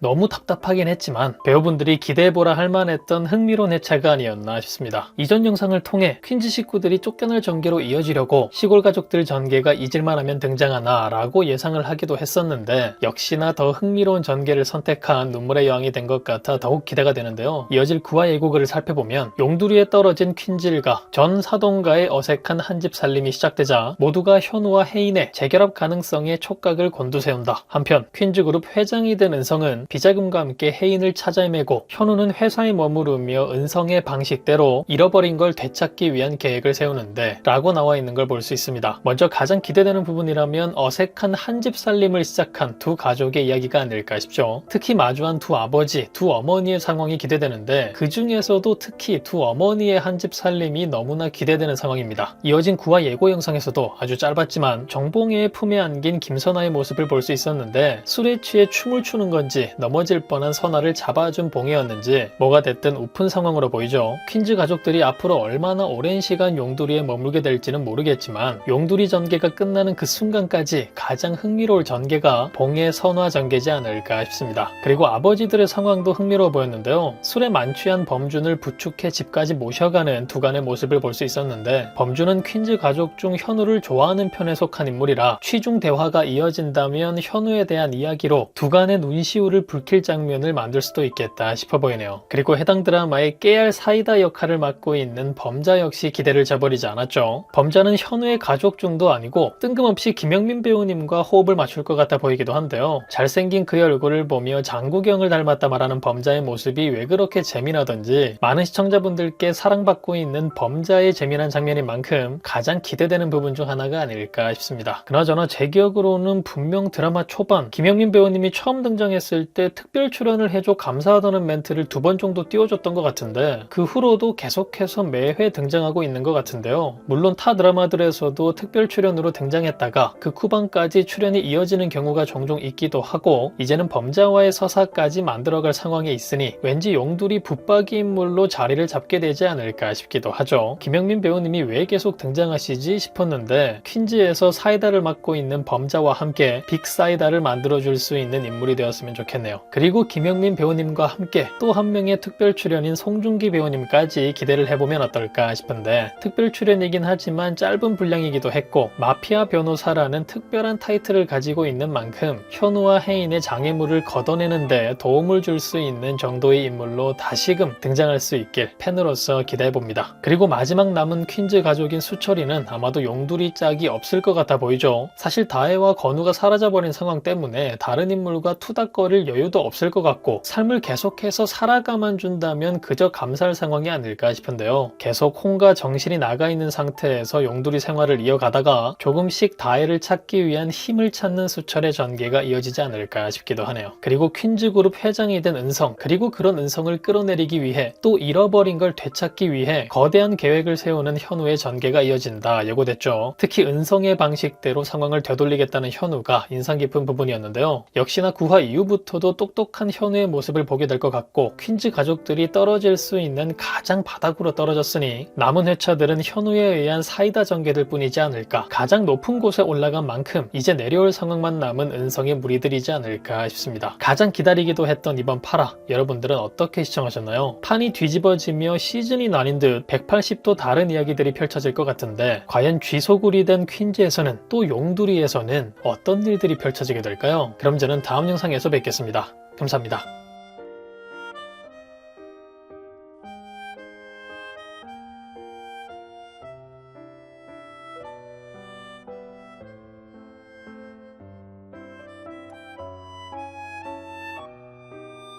너무 답답하긴 했지만 배우분들이 기대해보라 할 만했던 흥미로운 회차가 아니었나 싶습니다. 이전 영상을 통해 퀸즈 식구들이 쫓겨날 전개로 이어지려고 시골 가족들 전개가 잊을만 하면 등장하나 라고 예상을 하기도 했었는데 역시나 더 흥미로운 전개를 선택한 눈물의 여왕이 된 것 같아 더욱 기대가 되는데요. 이어질 구화 예고글을 살펴보면 용두리에 떨어진 퀸즈일과 전 사동가의 어색한 한 집 살림이 시작되자 모두가 현우와 혜인의 재결합 가능성에 촉각을 곤두세운다. 한편 퀸즈 그룹 회장이 된 은성은 비자금과 함께 혜인을 찾아 헤매고 현우는 회사에 머무르며 은성의 방식대로 잃어버린 걸 되찾기 위한 계획을 세우는데 라고 나와 있는 걸 볼 수 있습니다. 먼저 가장 기대되는 부분이라면 어색한 한 집 살림을 시작한 두 가족의 이야기가 아닐까 싶죠. 특히 마주한 두 아버지, 두 어머니의 상황이 기대되는데 그 중에서도 특히 두 어머니의 한 집 살림이 너무나 기대되는 상황입니다. 이어진 구화 예고 영상에서도 아주 짧았지만 정봉혜의 품에 안긴 김선아의 모습을 볼 수 있었는데 술에 취해 춤을 추는 건지 넘어질 뻔한 선아를 잡아준 봉혜였는지 뭐가 됐든 우픈 상황으로 보이죠. 퀸즈 가족들이 앞으로 얼마나 오랜 시간 용두리에 머물게 될지는 모르겠지만 용두리 전개가 끝나는 그 순간까지 가장 흥미로울 전개가 봉혜 선화 전개지 않을까 싶습니다. 그리고 아버지들의 상황도 흥미로워 보였는데요. 술에 만취한 범준을 부축해 집까지 모셔가는 두간의 모습을 볼 수 있었는데 범준은 퀸즈 가족 중 현우를 좋아하는 편에 속한 인물이라 취중 대화가 이어진다면 현우에 대한 이야기로 두간의 눈시울을 붉힐 장면을 만들 수도 있겠다 싶어 보이네요. 그리고 해당 드라마의 깨알 사이다 역할을 맡고 있는 범자 역시 기대를 저버리지 않았죠. 범자는 현우의 가족 중도 아니고 뜬금없이 김영민 배우님과 호흡을 맞출 것 같아 보이기도 한데요. 잘생긴 그의 얼굴을 보며 장국영을 닮았다 말하는 범자의 모습이 왜 그렇게 재미나던지 많은 시청자분들께 사랑받고 있는 범자의 재미난 장면인 만큼 가장 기대되는 부분 중 하나가 아닐까 싶습니다. 그나저나 제 기억으로는 분명 드라마 초반 김영민 배우님이 처음 등장했을 때 특별 출연을 해줘 감사하다는 멘트를 2번 정도 띄워줬던 것 같은데 그 후로도 계속해서 매회 등장하고 있는 것 같은데요. 물론 타 드라마들에서도 특별 출연으로 등장했다가 그 후반까지 출연이 이어지는 경우가 종종 있기도 하고 이제는 범자와의 서사까지 만들어갈 상황에 있으니 왠지 용두리 붙박이 인물로 자리를 잡게 되지 않을까 싶기도 하죠. 김영민 배우님이 왜 계속 등장하시지 싶었는데 퀸즈에서 사이다를 맡고 있는 범자와 함께 빅사이다를 만들어줄 수 있는 인물이 되었으면 좋겠네요. 그리고 김영민 배우님과 함께 또 한 명의 특별 출연인 송중기 배우님까지 기대를 해보면 어떨까 싶은데 특별 출연이긴 하지만 짧은 분량이기도 했고 마피아 변호사라는 특별한 타이틀을 가지고 있는 만큼 현우와 혜인의 장애물을 걷어내는 데 도움을 줄 수 있는 정도의 인물로 다시금 등장할 수 있길 팬으로서 기대해봅니다. 그리고 마지막 남은 퀸즈 가족인 수철이는 아마도 용두리 짝이 없을 것 같아 보이죠. 사실 다혜와 건우가 사라져버린 상황 때문에 다른 인물과 투닥거릴 여유도 없을 것 같고 삶을 계속해서 살아가만 준다면 그저 감사할 상황이 아닐까 싶은데요. 계속 혼과 정신이 나가 있는 상태에서 용두리 생활을 이어가다가 조금씩 다혜를 찾기 위한 힘을 찾는 수철의 전개가 이어지지 않을까 싶기도 하네요. 그리고 퀸즈 그룹 회장이 된 은성, 그리고 그런 은성을 끌어내리기 위해 또 잃어버린 걸 되찾기 위해 거대한 계획을 세우는 현우의 전개가 이어진다 예고됐죠. 특히 은성의 방식대로 상황을 되돌리겠다는 현우가 인상 깊은 부분이었는데요. 역시나 9화 이후부터도 똑똑한 현우의 모습을 보게 될 것 같고 퀸즈 가족들이 떨어질 수 있는 가장 바닥으로 떨어졌으니 남은 회차들은 현우에 의한 사이다 전개들 뿐이지 않을까. 가장 높은 곳에 올라간 만큼 이제 내려올 상황만 남은 은성의 무리들이지 않을까 싶습니다. 가장 기다리기도 했던 이번 8화 여러분들은 어떻게 시청하셨나요? 판이 뒤집어지며 시즌이 나뉜 듯 180도 다른 이야기들이 펼쳐질 것 같은데 과연 쥐소굴이 된 퀸즈에서는 또 용두리에서는 어떤 일들이 펼쳐지게 될까요? 그럼 저는 다음 영상에서 뵙겠습니다. 감사합니다.